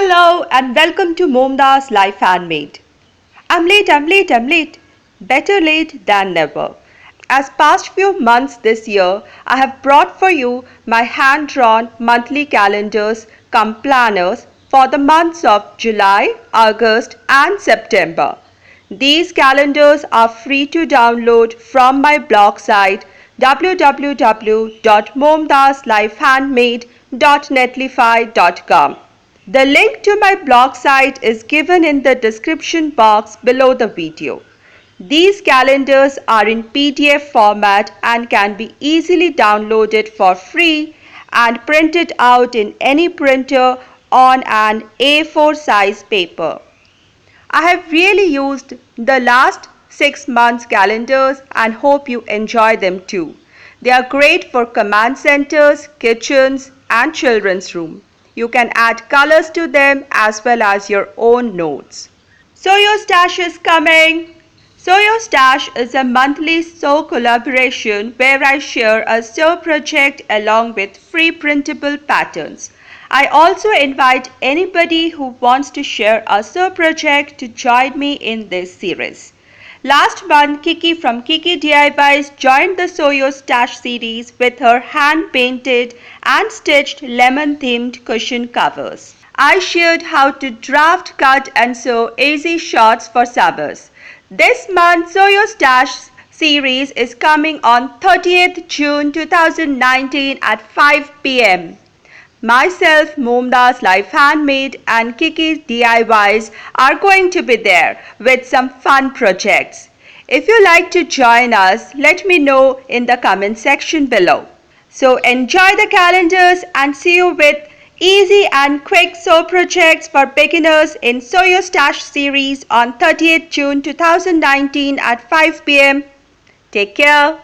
Hello and welcome to MomDas Life Handmade. I'm late. Better late than never. As past few months this year, I have brought for you my hand-drawn monthly calendars cum planners for the months of July, August and September. These calendars are free to download from my blog site www.momdaslifehandmade.netlify.com. The link to my blog site is given in the description box below the video. These calendars are in PDF format and can be easily downloaded for free and printed out in any printer on an A4 size paper. I have really used the last 6 months calendars and hope you enjoy them too. They are great for command centers, kitchens and children's room. You can add colors to them as well as your own notes. So your stash is coming. So Your Stash is a monthly sew collaboration where I share a sew project along with free printable patterns. I also invite anybody who wants to share a sew project to join me in this series. Last month, Kiki from Kiki DIYs joined the Sew Your Stash series with her hand-painted and stitched lemon-themed cushion covers. I shared how to draft, cut and sew easy shorts for summers. This month, Sew Your Stash series is coming on 30th June 2019 at 5 p.m. Myself, MomDas Life Handmade and Kiki DIYs are going to be there with some fun projects. If you like to join us, let me know in the comment section below. So enjoy the calendars and see you with easy and quick sew projects for beginners in Sew Your Stash series on 30th June 2019 at 5 p.m. Take care.